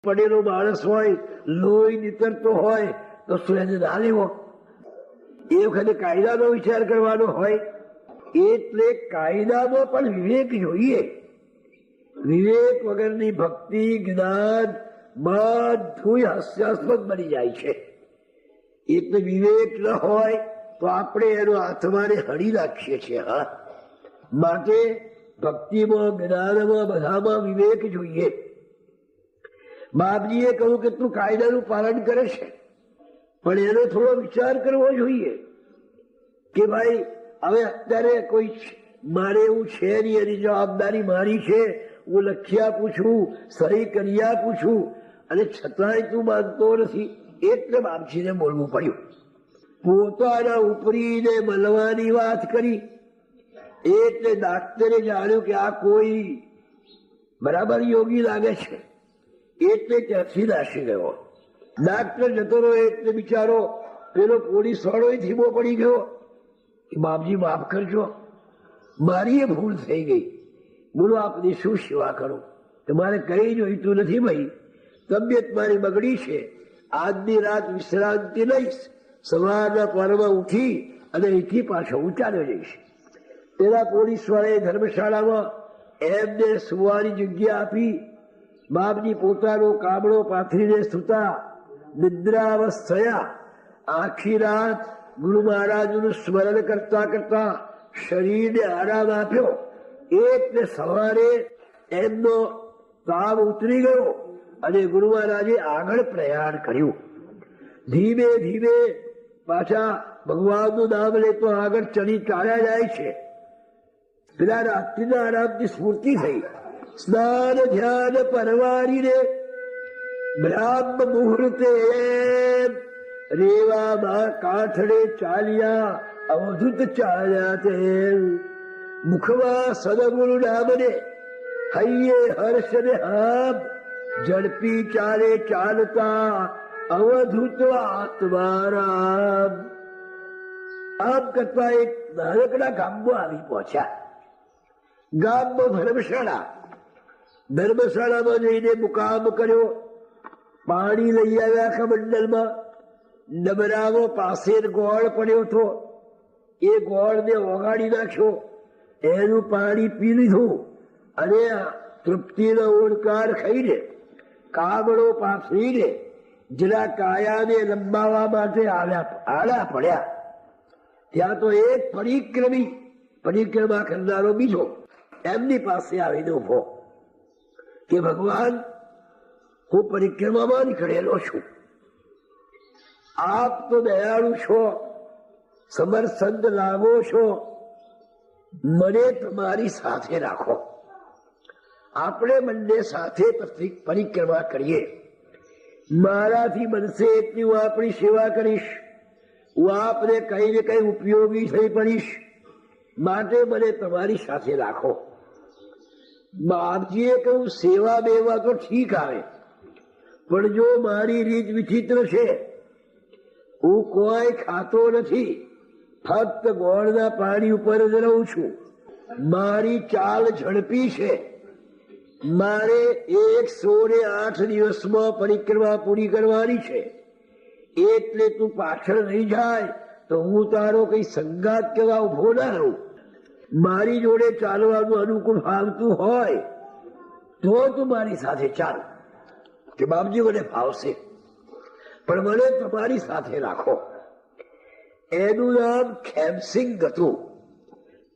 પડેલો માણસ હોય, લોહી નીતરતો હોય તો શું એને ના લેવો? એ વખતે કાયદાનો વિચાર કરવાનો હોય. એટલે કાયદામાં પણ વિવેક જોઈએ. વિવેક વગરની ભક્તિ જ્ઞાન બધું હાસ્યાસ્પદ બની જાય છે. એટલે વિવેક ન હોય તો આપણે એનો આત્માને હણી નાખીએ છીએ. હા, માટે ભક્તિમાં જ્ઞાનમાં બધામાં વિવેક જોઈએ. બાપજીએ કહ્યું કે તું કાયદાનું પાલન કરે છે, પણ એનો થોડો વિચાર કરવો જોઈએ કે ભાઈ હવે અત્યારે કોઈ મારે એવું છે નહીં, એની જવાબદારી મારી છે, હું લખી આપું છું, સહી કરી આપું છું, અને છતાંય તું માનતો નથી. એટલે બાપજીને બોલવું પડ્યું. પોતાના ઉપરીને મળવાની વાત કરી એટલે ડાક્ટરે જાણ્યું કે આ કોઈ બરાબર યોગી લાગે છે. એટલે ત્યાંથી નાસી ગયો. ડાક્ટર જતો રહ્યો એટલે બિચારો પેલો પોલીસ વાળો ધીમો પડી ગયો કે બાપજી માફ કરજો, મારી એ ભૂલ થઈ ગઈ. બોલો આપની શું સેવા કરું? તમારે કઈ જોઈતું નથી ભાઈ, તબિયત મારી બગડી છે, આજની રાત વિશ્રાંતિ લઈશ, સવારના પરમાં ઉઠી અને અહીંથી પાછો હું ચાલ્યો જઈશ. પેલા પોલીસ વાળાએ ધર્મશાળામાં એમને સુવાની જગ્યા આપી. બાપજી પોતાનો કામડો પાથરીને સૂતા, નિદ્રાવસ્થ થયા. આખી રાત ગુરુ મહારાજનું સ્મરણ કરતા કરતા શરીરને આરામ આપ્યો. એટલે સવારે એમનો તાવ ઉતરી ગયો અને ગુરુ મહારાજે આગળ પ્રયાણ કર્યું. ધીમે ધીમે પાછા ભગવાનનું નામ લેતો આગળ ચડી ચાલ્યા જાય છે. પેલા રાત્રિના આરામની સ્ફૂર્તિ થઈ. સ્નાન ધ્યાન પરવારીને બ્રાહ્મ મુહૂર્તે રેવામાં કાંઠડે ચાલ્યા, અવધૂત ચાલ્યા તે. મુખમાં સદગુરુ નામને હૈયે હર્ષ ને હામ, ઝડપી ચાલે ચાલતા અવધૂત આત્મારામ. આમ કરતા એક નાનકડા ગામમાં આવી પહોંચ્યા. ગામમાં ધર્મશાળામાં જઈને મુકામ કર્યો. પાણી લઈ આવ્યા કમંડલમાં. ડબરાવો પાસે ગોળ પડ્યો હતો, એ ગોળને ઓગાળી નાખ્યો, એનું પાણી પી લીધું અને તૃપ્તિનો ઓળકાર ખાઈને કાગડો પાથરીને જરા કાયાને લંબાવવા માટે આડા પડ્યા. ત્યાં તો એક પરિક્રમા કરનારો બીજો એમની પાસે આવીને ઉભો કે ભગવાન, હું પરિક્રમામાં નીકળેલો છું, આપ તો દયાળુ છો, સમર્થન લાગો છો, મને તમારી સાથે રાખો, આપણે બંને સાથે પરિક્રમા કરીએ. મારાથી બનશે એટલી હું આપણી સેવા કરીશ, હું આપને કઈ ને કઈ ઉપયોગી થઈ પડીશ, માટે મને તમારી સાથે રાખો. બાપજીએ કહ્યું સેવા બેવા તો ઠીક આવે, પણ જો મારી રીત વિચિત્ર છે, હું કોઈ ખાતો નથી, ફક્ત ગોળના પાણી ઉપર જ રહું છું, મારી ચાલ ઝડપી છે, મારે 108 દિવસમાં પરિક્રમા પૂરી કરવાની છે, એટલે તું પાછળ નહીં જાય તો હું તારો કઈ સંગાત કેવા ઉભો ના રહું. મારી જોડે ચાલવાનું અનુકૂળ ફાવતું હોય તો તું મારી સાથે ચાલ. કે બાપજી મને ફાવશે, પણ મને તમારી સાથે રાખો. એનું નામ ખેમસિંગ હતું.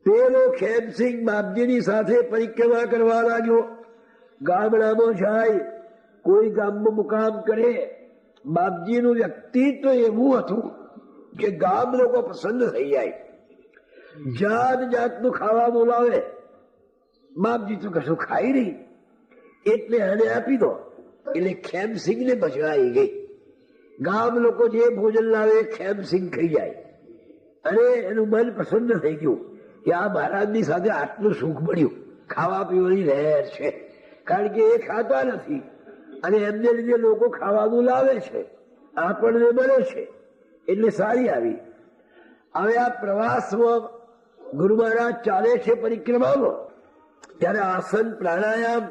પેલો ખેમસિંગ બાપજીની સાથે પરિક્રમા કરવા લાગ્યો. ગામડામાં જાય, કોઈ ગામમાં મુકામ કરે. બાપજીનું વ્યક્તિત્વ એવું હતું કે ગામ લોકો પસંદ થઈ જાય. જાત જાતનું ખાવા બોલાવે, બાપજી તો કશું ખાઈ નહીં, એટલે એને આપી દો. એટલે ખેમસિંગ ને મજા આવી ગઈ. ગામ લોકો જે ભોજન લાવે ખેમસિંગ ખાઈ જાય અને એનું મન પસંદ થઈ ગયું કે આ મહારાજની સાથે આટલું સુખ મળ્યું, ખાવા પીવાની લહેર છે. કારણ કે એ ખાતા નથી અને એમને લીધે લોકો ખાવાનું લાવે છે, આપણને મળે છે, એટલે સારી આવી. હવે આ પ્રવાસમાં ગુરુ મહારાજ ચાલે છે પરિક્રમામાં, ત્યારે આસન પ્રાણાયામ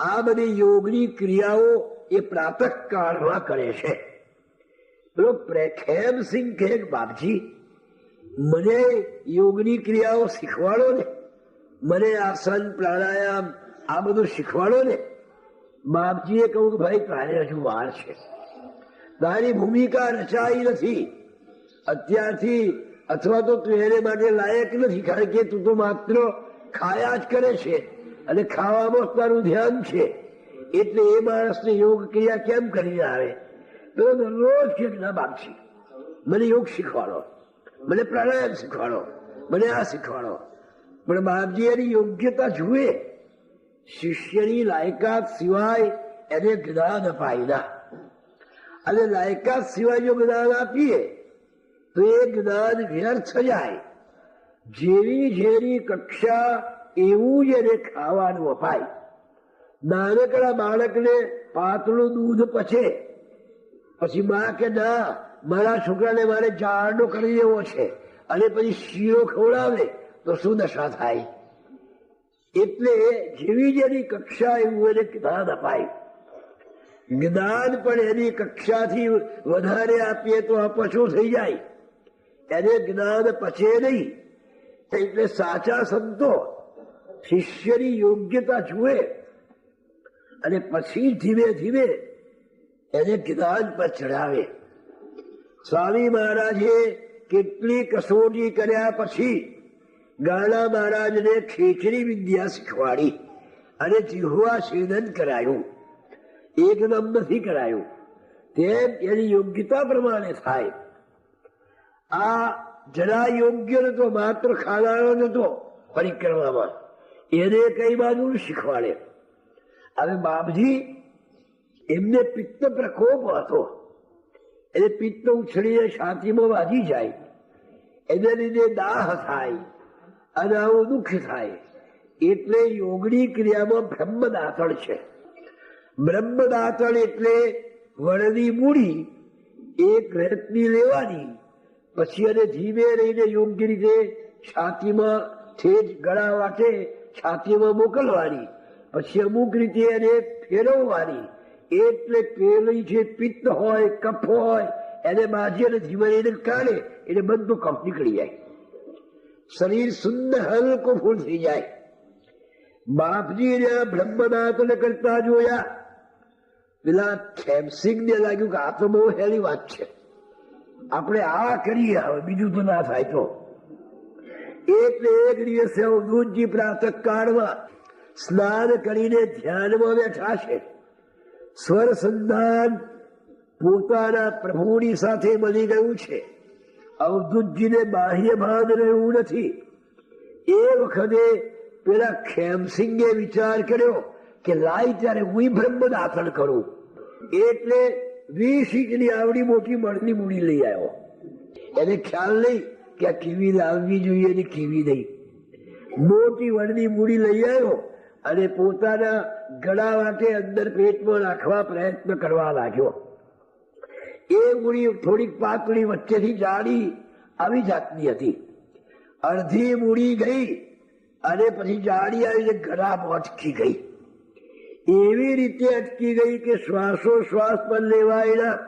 આ બધી યોગની ક્રિયાઓ એ પ્રાતઃ કાળમાં કરે છે. પેલો ખેમસિંહ કહે, બાપજી મને યોગની ક્રિયાઓ શીખવાડો ને, મને આસન પ્રાણાયામ આ બધું શીખવાડો ને. બાપજીએ કહ્યું કે ભાઈ તારે હજુ વાર છે, તારી ભૂમિકા રચાઈ નથી અત્યારથી, અથવા તો તું એને માટે લાયક નથી, કારણ કે તું તો માત્ર ખાયા જ કરે છે અને ખાવામાં તારું ધ્યાન છે, એટલે એ માણસને યોગ ક્રિયા કેમ કરીને આવે? તો દરરોજ કે ના બાપજી મને યોગ શીખવાડો, મને પ્રાણાયામ શીખવાડો, મને આ શીખવાડો. પણ બાપજી એની યોગ્યતા જુએ, શિષ્યની લાયકાત સિવાય એને જ્ઞાન અપાય ના, અને લાયકાત સિવાય જો જ્ઞાન આપીએ તો એ જ્ઞાન વ્યર્થ જાય. જેવી જેની કક્ષા એવું જ એને ખાવાનું અપાય. નાનકડા બાળકને પાતળું દૂધ પચે, પછી માં કે ના મારા છોકરાને મારે જાડો કરી દેવો છે, અને પછી શીરો ખવડાવે તો શું દશા થાય? એટલે જેવી જેની કક્ષા એવું એને જ્ઞાન અપાય. જ્ઞાન પણ એની કક્ષાથી વધારે આપીએ તો અપચો થઈ જાય, એને જ્ઞાન પચે નહીં. એટલે સાચા સંતો શિષ્યની યોગ્યતા જુએ અને પછી ધીમે ધીમે એને જ્ઞાન પર ચડાવે. સ્વામી મહારાજે કેટલી કસોટી કર્યા પછી ગાળા મહારાજને ખેચરી વિદ્યા શીખવાડી અને જીહવા છેદન કરાયું, એકદમ નથી કરાયું, તેમ એની યોગ્યતા પ્રમાણે થાય. આ જરા યોગ્ય નતો, માત્ર ખાનારો નતો પરિક્રમામાં, એને કઈ બાજુ શીખવાડે. હવે બાપજી એમને પિત્ત પ્રકોપ હતો, એટલે પિત્ત ઉછળીને છાતીમાં વાગી જાય, એને લીધે દાહ થાય અને આવું દુઃખ થાય. એટલે યોગની ક્રિયામાં બ્રહ્મદાતળ છે. બ્રહ્મદાતળ એટલે વળની મૂડી એક રેતની લેવાની, પછી એને ધીમે રહીને યોગ્ય રીતે છાતીમાં છેદ ગળા વાટે છાતીમાં મોકલવાની, પછી અમુક રીતે એને ફેરવવાની. એટલે પેલી જે પિત્ત હોય કફ હોય એને બાજી અને ધીમે રહીને કાઢે એટલે બધું કફ નીકળી જાય, શરીર સુંદર હલકો ફૂલ થઈ જાય. બાપજી બ્રહ્મદાતને કરતા જોયા. પેલા ખેમસિંહ ને લાગ્યું કે આ તો બહુ હેલી વાત છે, આપણે આ કરીએ, હવે બીજું તો ના થાય. તો એટલે એક દિવસે અવધૂતજી પ્રાતઃ કાળમાં સ્નાન કરીને ધ્યાનમાં બેઠા છે. સ્વર સંધાન પોતાના પ્રભુની સાથે બની ગયું છે. અવધૂતજીને બાહ્ય ભાન રહ્યું નથી. એ વખતે પેલા ખેમસિંગે વિચાર કર્યો કે લાય ત્યારે હું બ્રહ્મદાતણ કરું. એટલે 20 ઇંચની આવડી મોટી મણની મૂડી લઈ આવ્યો. એને ખ્યાલ નહીં કે આ કેવી લાવવી જોઈએ ને કેવી નહીં. મોટી વણની મૂડી લઈ આવ્યો અને પોતાના ગળા વાટે અંદર પેટમાં નાખવા પ્રયત્ન કરવા લાગ્યો. એ મૂડી થોડીક પાતળી, વચ્ચેથી જાડી આવી જાતની હતી. અડધી મૂડી ગઈ અને પછી જાડી આવીને ગળામાં અટકી ગઈ. એવી રીતે અટકી ગઈ કે શ્વાસોશ્વાસ પર લેવાય ના,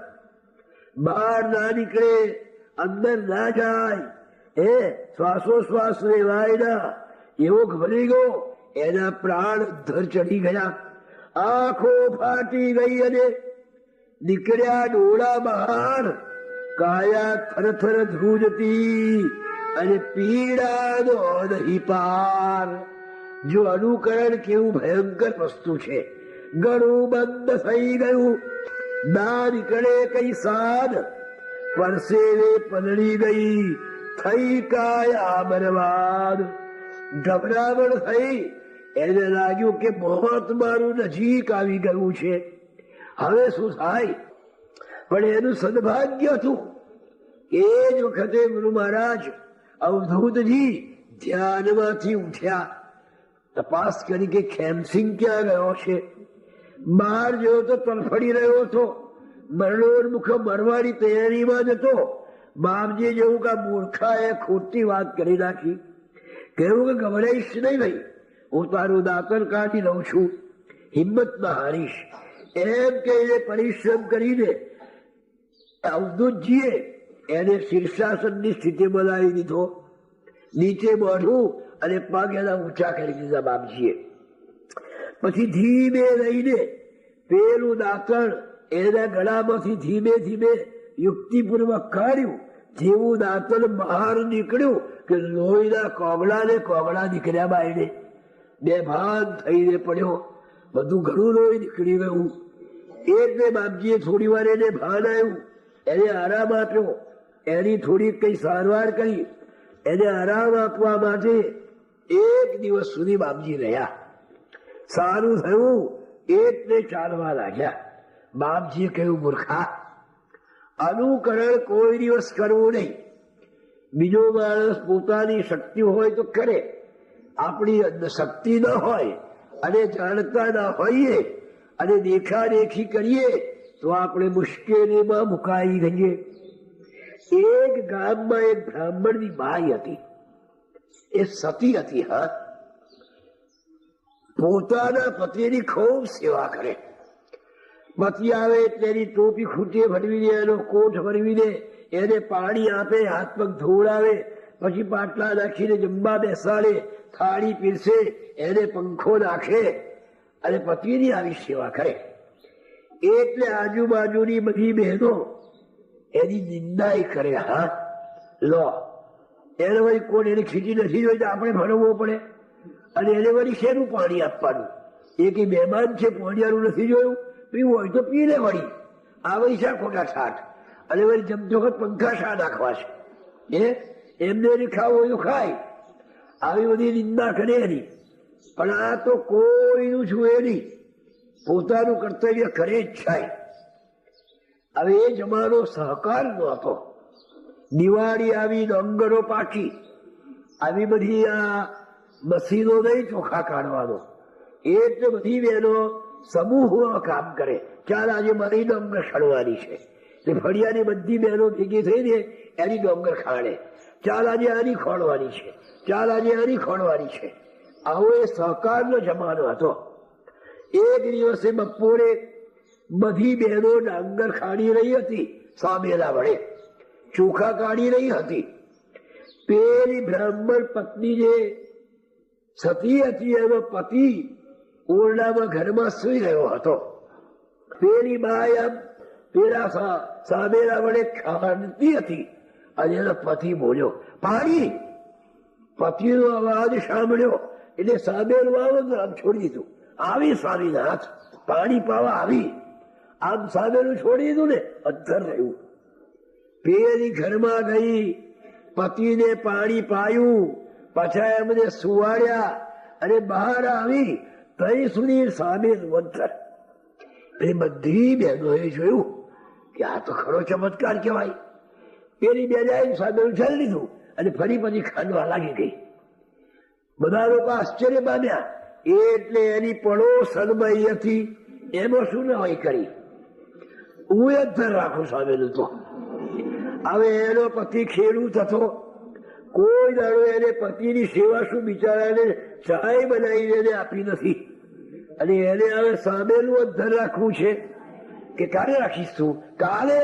બહાર ના નીકળે, અંદર ના જાય, શ્વાસોશ્વાસ લેવાય ના, એવો ગભરી ગયો. એના પ્રાણ ધર ચડી ગયા, આંખો ફાટી ગઈ અને નીકળ્યા ડોળા બહાર. કાયા થરથર ધ્રુજતી અને પીડાનો નહીં પાર. જો અનુકરણ કેવું ભયંકર વસ્તુ છે. ગળું બંધ થઈ ગયું, ના નીકળે કઈ સાદ, પરસેવે પલળી ગઈ, થઈ કાયા બરબાદ. ગભરામણ થઈ, એને લાગ્યું કે મોત મારું નજીક આવી ગયું છે, હવે શું થાય? પણ એનું સદભાગ્ય હતું એ જ વખતે ગુરુ મહારાજ અવધૂતજી ધ્યાનમાંથી ઉઠ્યા. તપાસ કરી કે ખેમસિંહ ક્યાં ગયો છે. બહાર જેવો તો તરફડી રહ્યો હતો, મરણોન્મુખ મરવાની તૈયારીમાં જ હતો. બાપજી જેવું કે મૂર્ખાએ ખોટી વાત કરી નાખી. કહ્યું કે ગભરાઈશ નહીં ભાઈ, હું તારું દાંતણ કાઢી લઉં છું, હિંમત ના હારીશ. એમ કહીને પરિશ્રમ કરીને અવધૂતજીએ એને શીર્ષાસનની સ્થિતિમાં લાવી દીધો. નીચે મોઢું અને પગ એના ઊંચા કરી દીધા બાપજીએ. પછી ધીમે રહીને પેલું દાંતણ એના ગળામાંથી ધીમે ધીમે યુક્તિપૂર્વક કાઢ્યું. જેવું દાંતણ બહાર નીકળ્યું કે લોહીના કોગળા ને કોગળા નીકળ્યા બાયને. બેભાન થઈને પડ્યો. બધું ઘણું લોહી નીકળી ગયું. એટલે બાપજીએ થોડી વાર એને ભાન આવ્યું, એને આરામ આપ્યો. એની થોડી કઈ સારવાર કરી. એને આરામ આપવા માટે 1 દિવસ સુધી બાપજી રહ્યા. સારું થયું એટલે ચાલવા લાગ્યા. બાપજીએ કહ્યું, મૂર્ખા, અનુકરણ કોઈ દિવસ કરવું નહીં. બીજો માણસ પોતાની શક્તિ હોય તો કરે, આપણી શક્તિ ન હોય અને જાણતા ના હોઈએ અને દેખાદેખી કરીએ તો આપણે મુશ્કેલીમાં મુકાઈ ગઈએ. એક ગામમાં એક બ્રાહ્મણની બાઈ હતી. એ સતી હતી. હા, પોતાના પતિની ખૂબ સેવા કરે. પતિ આવે એટલે એની ટોપી ખૂટે ભરવીને, એનો કોટ ભરવીને એને પાણી આપે, હાથ પગ ધોવડાવે, પછી પાટલા નાખીને જમવા બેસાડે, થાળી પીરસે, એને પંખો નાખે અને પતિની આવી સેવા કરે. એટલે આજુબાજુની બધી બહેનો એની નિંદાઈ કરે. હા, લો, એને વળી કોણ એને ખીચી નથી જોઈ તો આપણે ભરવવો પડે. અને એને વળી શેનું પાણી આપવાનું? એ કઈ મહેમાન છે, પોણિયારું નથી જોયું? પીવું હોય તો પી લે. વળી આ વળી શા ખોટા ઠાઠ? અને વળી જમતી વખત પંખા શા નાખવા છે? એમને એને ખાવું હોય તો ખાય. આવી બધી નિંદા કરે એની. પણ આ તો કોઈનું જુએ નહીં, પોતાનું કર્તવ્ય કરે જ થાય. હવે એ જમાનો સહકાર નો હતો. દિવાળી આવી, ડોંગરો પાકી, આવી બધી આ મશીનો નહીં ચોખા કાઢવાનો. એટલે બધી બહેનો સમૂહમાં કામ કરે. ચાલ આજે મારી ડોંગર ખડવાની છે, એટલે ફળિયાની બધી બહેનો ભેગી થઈને એની ડોંગર ખાડે. ચાલ આજે આની ખોડવાની છે, ચાલ આજે આની ખોડવાની છે. આવો એ સહકારનો જમાનો હતો. એક દિવસે બપોરે બધી બહેનો ડાંગર ખાડી રહી હતી, સામેલા વડે ચોખા કાઢી રહી હતી. પેલી બ્રાહ્મણ પત્ની જે સતી હતી, એનો પતિ ઓરડામાં ઘરમાં સુઈ રહ્યો હતો. પેલી બાઈ આમ પેલા સામેલા વડે ખાંડતી હતી અને એનો પતિ બોલ્યો, પાણી. પતિનો અવાજ સાંભળ્યો એટલે સામેલું આમ છોડી દીધું. આવી સ્વામીનાથ, પાણી પાવા આવી. આમ સામેલું છોડી દીધું ને, અંતર રહ્યું. પેલી ઘરમાં ગઈ, પતિને પાણી પાયું, પાછા એમને સુવાડ્યા અને બહાર આવી તઈ સુધી સામેલું અંતર. એ બધી બહેનોએ જોયું કે આ તો ખરો ચમત્કાર કહેવાય. પેલી બેન સામેલું ચાલી લીધું અને ફરી પછી ખાંડવા લાગી ગઈ. બધા લોકો આશ્ચર્ય પામ્યા. એટલે એની પડોશમાં હતી, એમાં શું ન હોય કરી, હું અંતર રાખું સામેલું. તો હવે એનો પતિ ખેડૂત હતો. કોઈ દાડો એને પતિની સેવા શું બિચારાને ચાય બનાવીને એને આપી નથી. અને એને હવે સામેલું અંતર રાખવું છે કે કાલે રાખીશ તું? કાલે.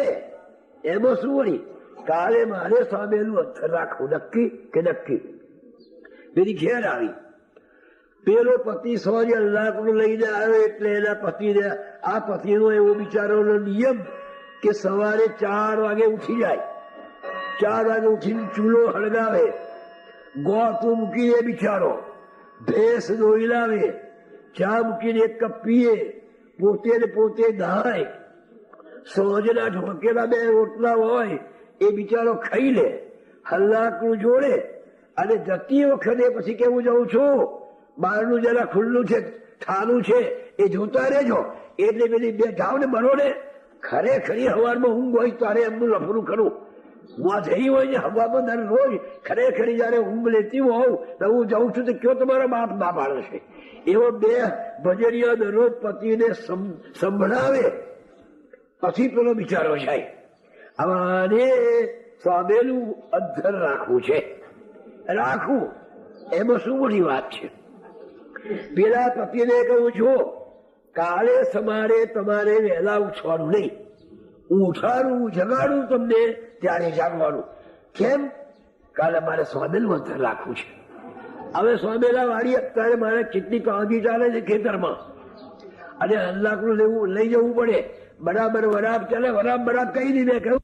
એમાં શું વળી, કાલે મારે સામેલું અંતર રાખવું. નક્કી કે નક્કી. પેલી ઘેર આવી. પેલો પતિ 100 લાખનું લઈને આવ્યો. એટલે એના પતિને, આ પતિનો એવો બિચારોનો નિયમ કે સવારે 4 વાગે ઉઠી જાય. 4 વાગે ઉઠીને ચૂલો હળગાવે, ગોતું મૂકીને બિચારો ભેંસ દોઈ લાવે, ચા મૂકીને 1 કપ પીએ, પોતે ને પોતે નહાય. સોજના ઢોકેલા 2 રોટલા હોય એ બિચારો ખાઈ લે, હલાકનું જોડે. અને જતી વખતે પછી કેવું જાઉં છું, બહારનું જરા ખુલ્લું છે, ઠાલું છે, એ જોતા રહેજો. એટલે પેલી 2 ઢાવ ને બનો ને. ખરેખરી હવારમાં ઊંઘ હોય ત્યારે એમનું લફરું ખરું. હું જઈ હોય ને હવામાં દરરોજ ખરેખરી જયારે ઊંઘ લેતી હોઉં તો હું જાઉં છું તો કયો તમારા બાપ ના પાડે છે. એવો 2 ભજનીઓ દરરોજ પતિને સંભળાવે. પછી પેલો બિચારો જાય. આને સામેલું અંતર રાખવું છે. રાખવું એમાં શું મોટી વાત છે? પેલા પતિને કહું છું, કાલે સવારે તમારે વહેલા ઉઠવાનું નહીં. ઉઠાડું જગાડું તમને ત્યારે જાગવાનું. કેમ? કાલે મારે સ્વામેલું અંતર રાખવું છે. હવે સ્વામેલા વાળી અત્યારે મારે કેટલી કાંધી ચાલે છે ખેતરમાં, અને હલ્લાકડું લઈ જવું પડે. બરાબર વરાબ ચાલે, વરાબ કઈ નહીં. મેં કહ્યું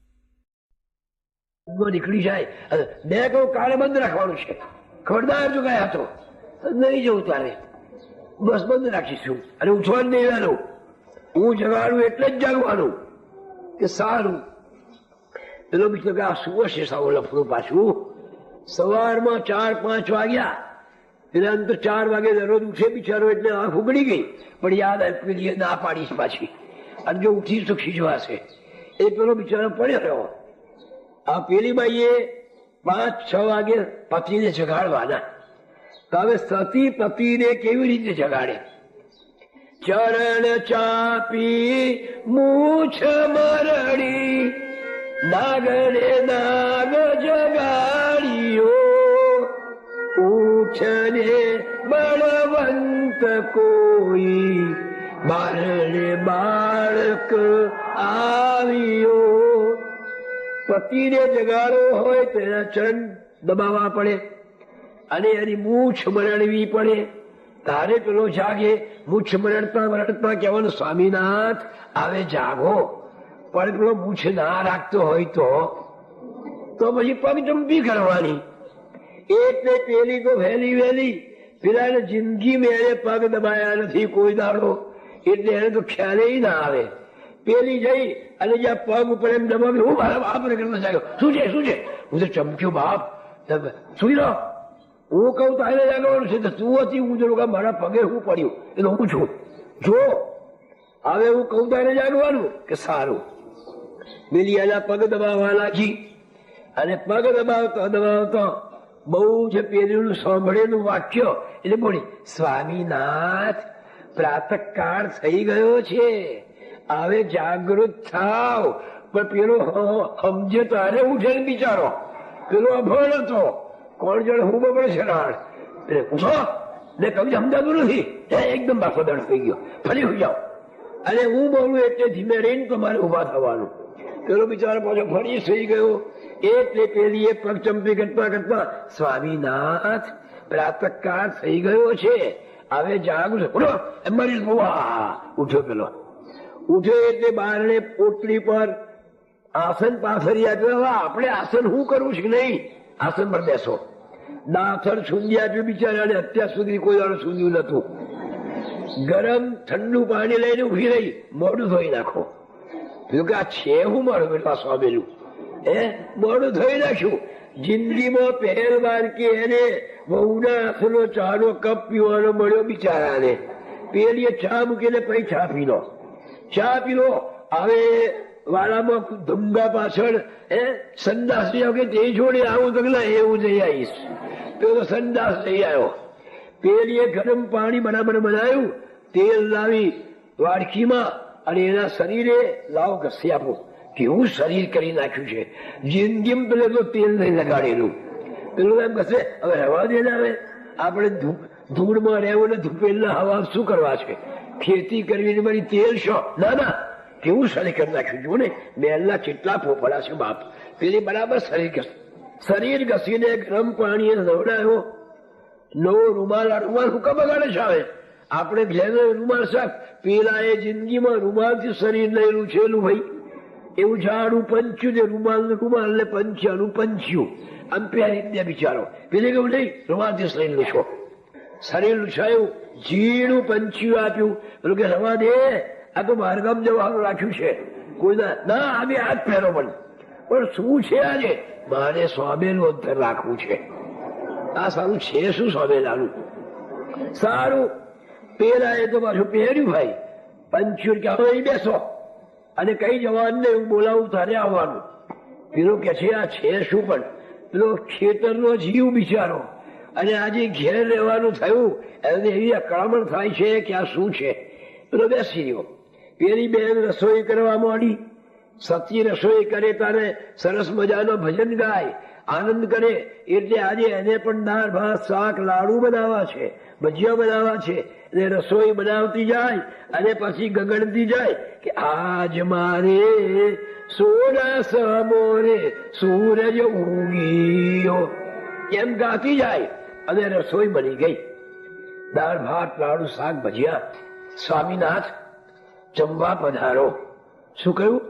નીકળી જાય. મેં કહ્યું કાલે બંધ રાખવાનું છે. ખબરદાર જો ગયા તો નહીં જવું તારે, બસ બંધ રાખીશું. અને ઉઠવાનું નહીં વહેલું. હું જગાડું એટલે જ જાગવાનું કે સારું. પેલો બીજો કે આ શું હશે સાવ લફડું પાછું. સવારમાં 4-5 વાગ્યા. પેલા તો 4 વાગે દરરોજ ઉઠે બિચારો, એટલે આંખ ઉગડી ગઈ. પણ યાદ આપી ના પાડીશ પાછી, અને જો ઉઠી તો ખીજવાશે. એ પેલો બિચારો પડ્યો રહ્યો. આ પેલી બાઈએ 5-6 વાગે પતિને જગાડવાના. તો હવે સતી પતિને કેવી રીતે જગાડે? ચરણ ચાપી મૂછ મરડી, નાગડે નાગ જગાડ્યો, ઉઠને બળવંત કોઈ, બારણે બાળક આવ્યો. પતિને જગાડવો હોય તો એના ચરણ દબાવવા પડે, અને એની મૂછ મરડવી પડે, તારે પેલો જાગે. મૂછ મરડતા કહેવાનું સ્વામીનાથ આવે જાગો. પણ પેલો મૂછ ના રાખતો હોય તો પછી પગ ચંપી કરવાની. એટલે પેલી તો વહેલી પેલા જિંદગી મેં એને પગ દબાયા નથી કોઈ દાડો, એટલે એને તો ખ્યાલે ના આવે. પેલી જઈ અને જ્યાં પગ ઉપર એમ દબાવ્યું, હું મારા બાપ ને કરતા જાગ્યો. શું છે? હું તો ચમક્યો બાપ, સુઈ રહો. હું કહું તારે જાગવાનું છે. તું હતી, હું જો મારા પગે હું પડ્યું, એટલે હું છું. જો હવે હું કહું તારે જાગવાનું કે સારું. પેલી એના પગ દબાવવા લાગી, અને પગ દબાવતા બહુ છે પેલું સાંભળેલું વાક્ય એટલે બોલી, સ્વામીનાથ પ્રાતઃકાળ થઈ ગયો છે, હવે જાગૃત થાવ. પણ પેલો સમજે તારે ઉઠે ને બિચારો. પેલો અભણ હતો, કોણ જાણે હું બબડે છે રાણ. ઉઠો ને કવિ સમજાતું નથી, એકદમ બાફો દળ થઈ ગયો. ફરી હોઈ જાઓ. અને હું બોલું એટલે ધીમે રહીને તમારે ઉભા થવાનું. પેલો બિચારો પાછો ફરી થઈ ગયો. એટલે પેલી એ પગ ચંપી કરતા સ્વામીનાથ પ્રાતઃકાળ થઈ ગયો છે, હવે જાગું છે. ઉઠો એમ મારી ઉઠ્યો. પેલો ઉઠ્યો એટલે બારણે પોટલી પર આસન પાથરી આપ્યું. હવે આપણે આસન શું કરવું છે નહીં, આસન પર બેસો. દાથર છૂંદી આપ્યું બિચારાને. અત્યાર સુધી કોઈ દાડો છૂંદ્યું નતું. ગરમ ઠંડુ પાણી લઈને ઉભી રહી, મોઢું ધોઈ નાખો. કે આ છે હું મારું બેટા સ્વામેલું, મોઢું ધોઈ નાખ્યું. જિંદગીમાં પહેલવાર કે એને વહુના હાથનો ચાનો કપ પીવાનો મળ્યો બિચારાને. પેલી ચા મૂકીને પછી ચા પી લો. હવે વાળામાં ધુંગા પાછળ સંદાસ કે તે જોડે આવું તો એવું જઈ આવીશ. પેલો સંદાસ જઈ આવ્યો. પેલીએ ગરમ પાણી બરાબર બનાવ્યું, તેલ લાવી વાડકીમાં, અને એના શરીરે લાવ ઘસી આપો. કેવું શરીર કરી નાખ્યું છે. જિંદગીમાં પેલે તો તેલ નહીં લગાડેલું. પેલું એમ કશે હવે રહેવા દે ને. હવે આપણે ધૂળમાં રહેવું ને ધૂપેલના હવા શું કરવા છે? ખેતી કરવી મારી તેલ શો? ના, કેવું શરીર કરી નાખ્યું. જુઓ ને બેલના કેટલા પોપડા છે બાપ. પેલી બરાબર શરીર ઘસીને ગરમ પાણી નવડાયો. નવો રૂમાલ હુકમ બગાડે છે. હવે આપણે ઘેર રૂમાલ સાફ, પેલા એ જિંદગીમાં રૂમાલથી શરીર લયેલું છેલું ભાઈ. એવું ઝાડું પંચ્યું ને રૂમાલ ને પંચ્યાનું પંચ્યું આમ પહેરી દે બિચારો. પેલે કેવું નહીં, રૂમાલથી શરીર લૂછો. શરીર લૂછાયું, ઝીણું પંચ્યું આપ્યું. પેલું કે રવા દે, આ તો બહારગામ જવાનું રાખ્યું છે. કોઈ ના આવી હાથ પહેરો. પણ શું છે આજે? મારે સ્વામેલું અંતર રાખવું છે. આ સારું છે શું સ્વામેલાનું? સારું. પેલા એ તો પાછું પહેર્યું ભાઈ પંચ્યું કે હવે બેસો, અને કઈ જવાનું ને હું બોલાવું તારે આવવાનું. પેલો કે છે આ છે શું? પણ પેલો ખેતરનો જીવ બિચારો, અને આજે ઘેર રહેવાનું થયું, એને એવી અકળામણ થાય છે કે આ શું છે. પેલો બેસી રહ્યો. પેલી બેન રસોઈ કરવા માંડી. સતી રસોઈ કરે તારે સરસ મજાનો ભજન ગાય, આનંદ કરે. એટલે આજે એને પણ દાળ ભાત શાક લાડુ બનાવવા છે, ભજીયા બનાવવા છે. એટલે રસોઈ બનાવતી જાય અને પછી ગગડતી જાય કે આજ મારે સોના સમોરે સૂરજ ઉગીયો એમ ગાતી જાય અને રસોઈ બની ગઈ. દાળ ભાત લાડુ શાક ભજીયા. સ્વામીનાથ જમવા પધારો. શું કહ્યું?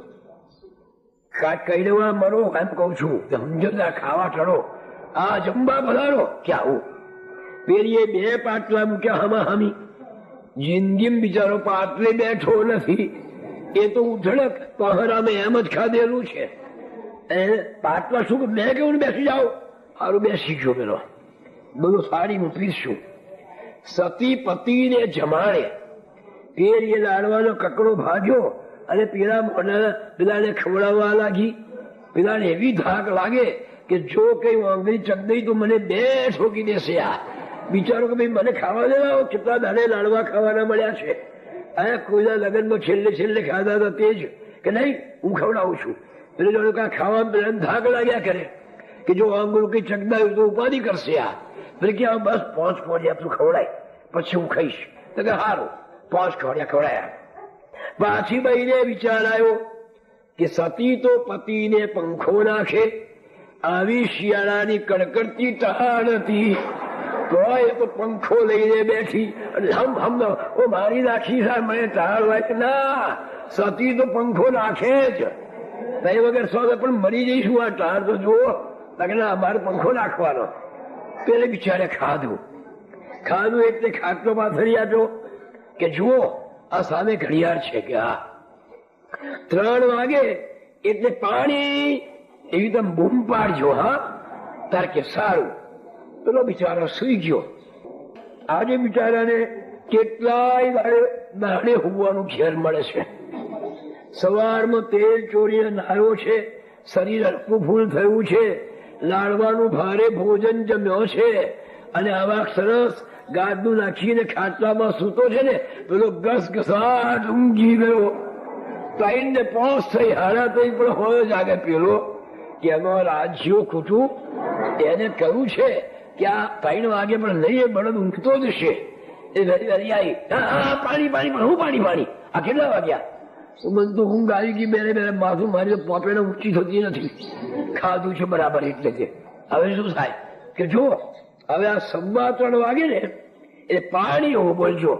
કહી દેવા મરો એમ કઉ છું. સમજો ખાવા ચડો. આ જમવા પધારો. ક્યાં આવું? પેલી બે પાટલા મૂક્યા હમા હમી. જિંદગી બિચારો પાટલે બેઠો નથી. એ તો ઉધડક પહરામાં એમ જ ખાધેલું છે. પાટલા શું મેં કેવું બેસી જાઓ. સારું બેસી ગયો પેલો. બધું સાડી હું પીરશું. સતી પતિને જમાડે. પેલી લાડવાનો કકડો ભાગ્યો અને પેલા મોઢા પેલાને ખવડાવવા લાગી. પેલાને એવી ધાક લાગે કે જો કઈ વાંગળી ચકદઈ તો મને બે ઠોકી દેશે. આ બિચારો કે ભાઈ મને ખાવા દેવા કેટલા દાડે લાડવા ખાવાના મળ્યા છે. આ કોઈના લગ્નમાં છેલ્લે ખાધા હતા તે જ કે નહીં હું ખવડાવું છું. એટલે જો ખાવા પેલા ધાક લાગ્યા કરે કે જો આંગળું કઈ ચકદાયું તો ઉપાધિ કરશે. આ એટલે કે બસ 5 કોડિયા તું ખવડાય પછી હું ખાઈશ. તો કે સારું 5 કોડિયા ખવડાયા. પાછી બહીને વિચાર આવ્યો કે સતી તો પતિને પંખો નાખે. આવી શિયાળાની કડકડતી ટાળ હતી તો એ તો પંખો લઈને બેઠી અને હમ મારી નાખી મને ટાળ હોય. ના, સતી તો પંખો નાખે જ. તઈ વગર સો પણ મરી જઈશું. આ ટાળ તો જુઓ. ના અમારે પંખો નાખવાનો. પેલે બિચારે ખાધું એટલે ખાટલો પાથરી આપ્યો કે જુઓ આ સામે ઘડિયાળ છે કે આ 3 વાગે એટલે પાણી એવી તમે બૂમ પાડજો. હા તાર કે સારું. પેલો બિચારો સુઈ ગયો. આજે બિચારાને કેટલાય દાડે હોવાનું ઘેર મળે છે. સવારમાં તેલ ચોરીને નાયો છે. શરીર હલકું ફૂલ થયું છે. લાડવાનું ભારે ભોજન જમ્યો છે અને આવા સરસ ગાદલું નાખીને ખાટલામાં સૂતો છે ને પેલો ઘસઘસાટ ઊંઘી ગયો. 3 ને 5 થઈ 3:30 પણ હોય જાગે પેલો કે એમાં રાજ્યો ખૂટું. એને કહ્યું છે કે આ 3 વાગે પણ નહીં બળદ ઊંઘતો જ છે. એ ઘડી આવી પાણી હું પાણી આ કેટલા વાગ્યા? મને તો ઊંઘ આવી ગઈ. બે માથું મારી પોપેડા ઊંચી થતી નથી. ખાધું છે બરાબર એટલે છે. હવે શું થાય કે જો હવે આ 3:15 વાગે ને એ પાણી હો બોલજો.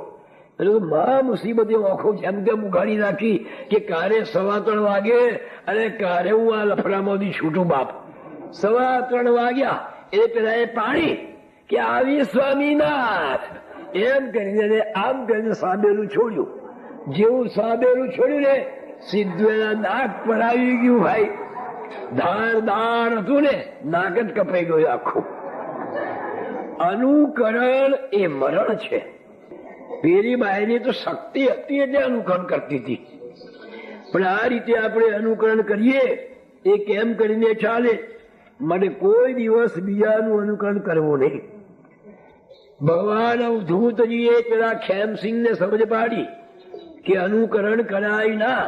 એટલે મહા મુસીબતે આંખો જેમ તેમ ઉઘાડી નાખી કે કારે 3:15 વાગે અને કારે હું આ લફડામાંથી છૂટું બાપ. 3:15 વાગ્યા એટલે પેલા એ પાણી કે આવી સ્વામીનાથ એમ કરીને આમ કરીને સાબેલું છોડ્યું. જેવું સાબેલું છોડ્યું ને સીધું એના નાક પર આવી ગયું. ભાઈ ધારદાર હતું ને નાક જ કપાઈ ગયું આખું. અનુકરણ એ મરણ છે. પેલી બાઈની તો શક્તિ હતી એટલે અનુકરણ કરતી હતી. પણ આ રીતે આપણે અનુકરણ કરીએ એ કેમ કરીને ચાલે? મને કોઈ દિવસ બીજાનું અનુકરણ કરવું નહીં. ભગવાન અવધૂતજીએ પેલા ખેમસિંહને સમજ પાડી કે અનુકરણ કરાય ના.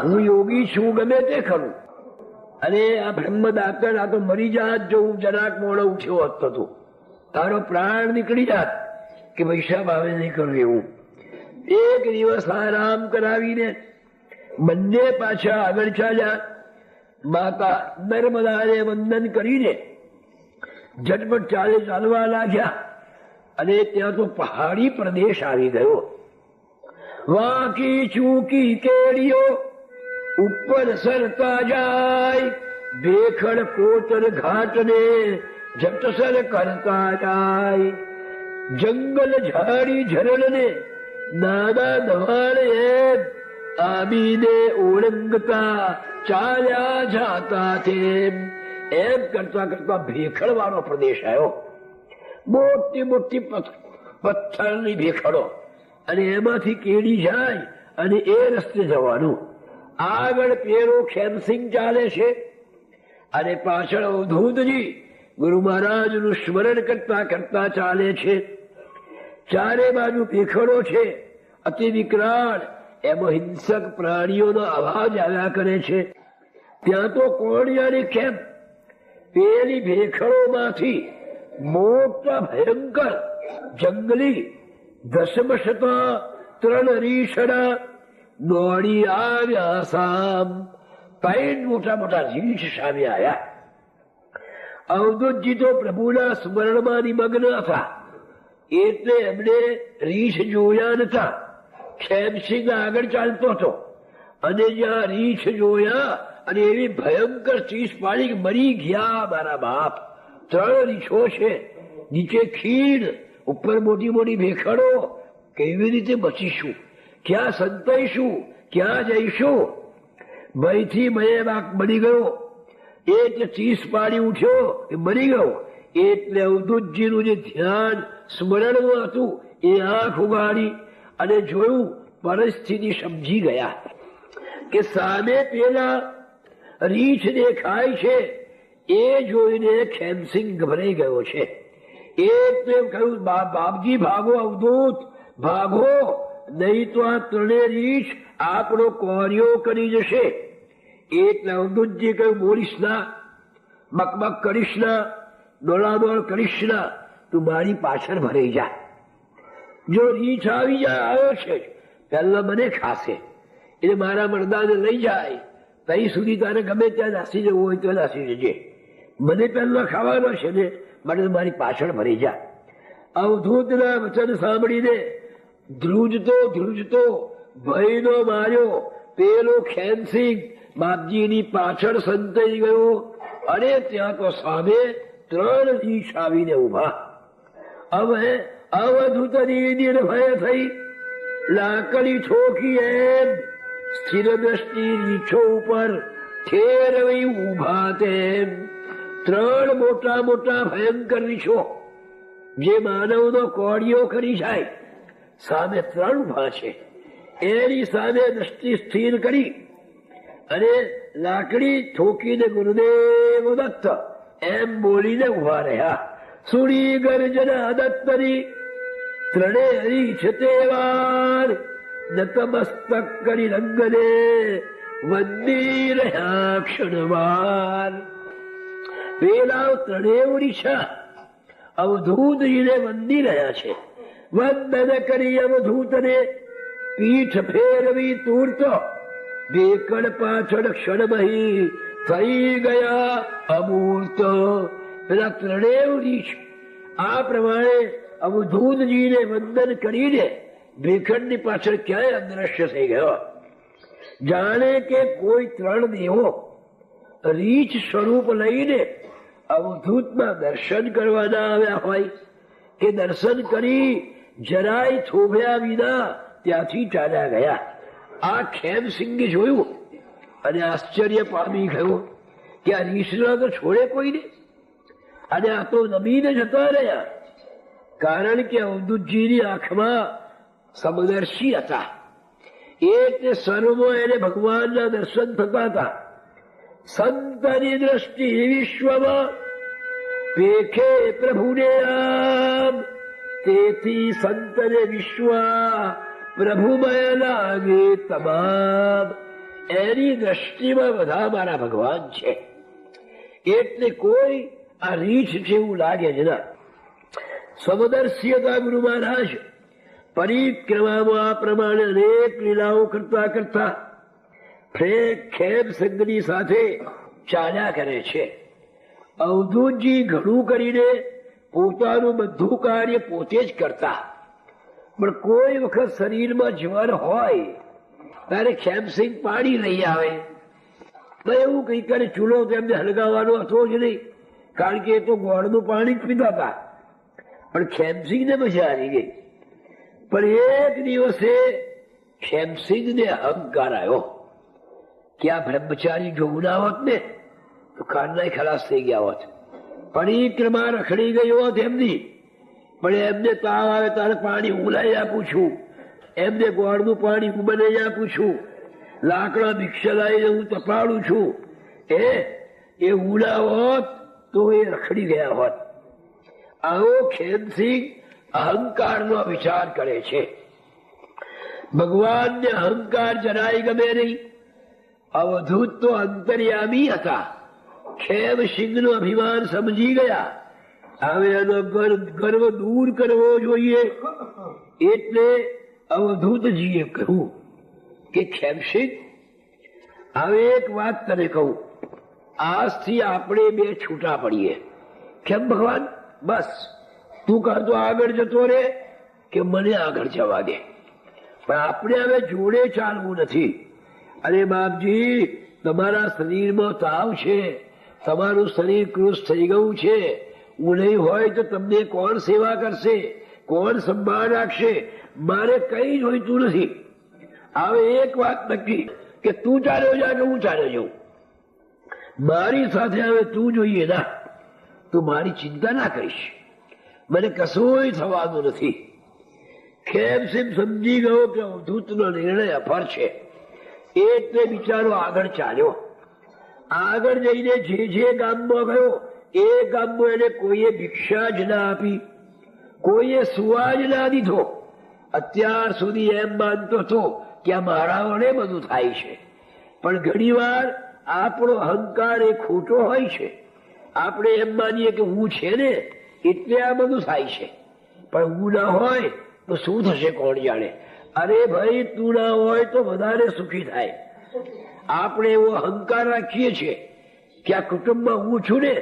હું યોગી છું ગમે તે ખરું. અને આ બ્રહ્મદાતર આ તો મરી જાત જવું જરાક મોડો ઉઠ્યો હોત તો તારો પ્રાણ નીકળી જાત કે પૈસા ભાવે નહીં કરવું એવું. એક દિવસ આરામ કરાવીને બંને પાછા આગળ ચાલ્યા. માતા નર્મદાને વંદન કરીને ઝટપટ ચાલવા લાગ્યા અને ત્યાં તો પહાડી પ્રદેશ આવી ગયો. વાંકી ચૂકી કેડીઓ ઉપર સરતા જાય. ભેખડ કોતર ઘાટ ને જટસર કરતા જાય. જંગલ ઝાડી ઝરલ ને નાના દવાડે આબીને ઓળંગતા ચાલ્યા જાતા છે. એમ કરતા કરતા ભેખડ વાળો પ્રદેશ આવ્યો. મોટી પથ્થરની ભેખડો અને એમાંથી કેડી જાય અને એ રસ્તે જવાનું. આગળ પેલો ખેમસિંહ ચાલે છે અને પાછળ અવધૂતજી ગુરુ મહારાજનું સ્મરણ કરતા કરતા ચાલે છે. ચારે બાજુ ભેખડો છે અતિ વિકરાળ. એમાં હિંસક પ્રાણીઓનો અવાજ આવ્યા કરે છે. ત્યાં તો કોણિયાની કેમ પેલી ભેખડોમાંથી મોટા ભયંકર જંગલી દશમશતા ત્રણ રીછડા દોડી આવ્યા સામ. ત્રણ મોટા મોટા રીછ સામે આવ્યા. અવધૂતજી તો પ્રભુના સ્મરણમાં નિમગ્ન હતા એટલે એમને રીછ જોયા નતા. ખેમસિંહ આગળ ચાલતો હતો અને જ્યાં રીછ જોયા અને એવી ભયંકર ચીસ પાડી કે મરી ગયા મારા બાપ. ત્રણ રીછો છે, નીચે ખીણ, ઉપર મોટી મોટી ભેખડો, કેવી રીતે બચીશું? ક્યાં સંતાઈશું? ક્યાં જઈશું? ભયથી મયે બની ગયો. એટલે ચીસ પાડી ઉઠ્યો એ મરી ગયો. એટલે અવધૂતજીનું જે ધ્યાન સ્મરણમાં હતું એ આંખ ઉગાડી અને જોયું, પરિસ્થિતિ સમજી ગયા કે સામે પેલા રીછ દેખાય છે. એ જોઈને ખેમસિંહ ગભરાઈ ગયો છે. એટલે કહ્યું, બાપજી ભાગો, અવધૂત ભાગો, નહીં તો આ ત્રણેય રીછ આપણો કોર્યો કરી જશે. એટલે અવધૂતજી કહ્યું, બોલીશ ના, બકબક કરીશ ના, દોડાદોડ કરીશ ના, તું મારી પાછળ ભરાઈ જા. જો રીછ આવી જાય, આવ્યો છે, પહેલા મને ખાશે, એટલે મારા મરદાને લઈ જાય. ત્યાં સુધી તારે ગમે ત્યાં નાસી જવું હોય તો નાસી જજે, મને પહેલા ખાવાનો છે ને, માટે મારી પાછળ ભરી જા. અવધૂતના વચન સાંભળીને ધ્રુજતો ભયનો માર્યો પેલો ખેમસિંહ બાપજીની પાછળ સંતાઈ ગયો. અને ત્યાં તો સામે ત્રણ રીછ આવીને ઉભા. હવે અવધૂતની નિર્ભય થઈ લાકડી ઠોકી એમ સ્થિર દ્રષ્ટિ રીછો ઉપર ઠેરવી ઉભા તેમ. ત્રણ મોટા મોટા ભયંકર રીછો જે માનવનો કોળિયો કરી જાય, સામે ત્રણ ઉભા છે. એની સામે દ્રષ્ટિ સ્થિર કરી અને લાકડી ઠોકીને ગુરુદેવ દત્ત એમ બોલીને ઉભા રહ્યા. સુરી ગર્જના દત્તની ત્રણે રીછ તેવાર નતમસ્તક કરી રંગને વંદી રહ્યા ક્ષણવાર. પેલા ત્રણેય રીછા અવધૂતજીને વંદી રહ્યા છે. વંદન કરી અવધૂતને પીઠ ફેરવી તુરત બેકડ પાછળ ક્ષણમહી થઈ ગયા અમૂર્ત. પેલા ત્રણેય રીછ આ પ્રમાણે અવધૂતજીને વંદન કરીને ભેખડની પાછળ ક્યાંય અદ્રશ્ય થઈ ગયો. જાણે કે કોઈ ત્રણ દેવો રીછ સ્વરૂપ લઈને અવધૂતના દર્શન કરવાના આવ્યા હોય કે દર્શન કરી જરાય થોભ્યા વિના ત્યાંથી ચાલ્યા ગયા. આ ખેમસિંહે જોયું અને આશ્ચર્ય પામી ગયો કે આ રીછના તો છોડે કોઈને, અને આ તો નમીને જતા રહ્યા. કારણ કે અવધૂતજીની આંખમાં સમદર્શી હતા એટલે સર્વમાં એને ભગવાનના દર્શન થતા હતા. સંતની દ્રષ્ટિ વિશ્વમાં પેખે પ્રભુને આમ, તેથી સંતને વિશ્વ પ્રભુમય લાગે તમામ. એની દ્રષ્ટિમાં બધા મારા ભગવાન છે એટલે કોઈ આ રીછ જેવું લાગે જ ના. સમદર્શી હતા ગુરુ મહારાજ. પરિક્રમામાં આ પ્રમાણે અનેક લીલાઓ કરતા કરતા ખેમસિંહની સાથે ચાલ્યા કરે છે. અવધૂતજી ઘણું કરીને પોતાનું બધું કાર્ય પોતે જ કરતા, પણ કોઈ વખત શરીરમાં જ્વર હોય ત્યારે ખેમસિંહ પાણી લઈ આવે. એવું કઈ કરે, ચૂલો તેમને હલગાવવાનો હતો જ નહીં, કારણ કે એ તો ગોળનું પાણી જ પીતા હતા. પણ ખેમસિંહને મજા આવી ગઈ. પણ એક દિવસે ખેમસિંહને અહંકાર આવ્યો કે આ બ્રહ્મચારી જો ના હોત ને તો કાનના ખલાસ થઈ ગયા હોત. પરિક્રમા રખડી ગઈ હોત એમની. પણ એમને તાવ આવે તારે પાણી હું લઈ આપું છું, એમને ગોળનું પાણી હું બનાવી આપું છું, લાકડા ભિક્ષા લાવીને હું તપાડું છું. એ ઉડા હોત તો એ રખડી ગયા હોત. આવો ખેમસિંહ અહંકારનો વિચાર કરે છે. ભગવાનને અહંકાર જરાય ગમે નહીં. અવધૂત તો અંતર્યામી હતા. ખેમસિંહનું અભિમાન સમજી ગયા હવે એનો ગર્વ દૂર કરવો જોઈએ. એટલે અવધૂતજીએ કહ્યું કે ખેમશીદ, હવે એક વાત તને કહું, આજથી આપણે બે છૂટા પડીએ. કેમ ભગવાન? બસ તું કહેતો આગળ જતો રે કે મને આગળ જવા દે, પણ આપણે હવે જોડે ચાલવું નથી. અરે બાપજી, તમારા શરીરમાં તાવ છે, તમારું શરીર કૃશ થઈ ગયું છે, હું નહીં હોય તો તમને કોણ સેવા કરશે, કોણ સંભાળ રાખશે? મારે કઈ જોઈતું નથી. હવે એક વાત નક્કી કે તું ચાલ્યો જા કે હું ચાલ્યો જાઉં, મારી સાથે હવે તું જોઈએ ના. તું મારી ચિંતા ના કરીશ, મને કશું થવાનું નથી. ખેમસિંહ સમજી ગયો કે અવધૂતનો નિર્ણય અફર છે, એટલે બિચારો આગળ ચાલ્યો. આગળ જઈને જે ગામમાં ગયો એ ગામમાં એને કોઈએ ભિક્ષા જ ના આપી, કોઈએ સુવા જ ના દીધો. અત્યાર સુધી એમ માનતો હતો કે આ મારા વડે બધું થાય છે, પણ ઘણી વાર આપણો અહંકાર એ ખોટો હોય છે. આપણે એમ માનીએ કે હું છે ને એટલે આ બધું થાય છે, પણ હું ના હોય તો શું થશે કોણ જાણે. અરે ભાઈ, તું ના હોય તો વધારે સુખી થાય. આપણે એવો અહંકાર રાખીએ છીએ કે આ કુટુંબમાં હું છું ને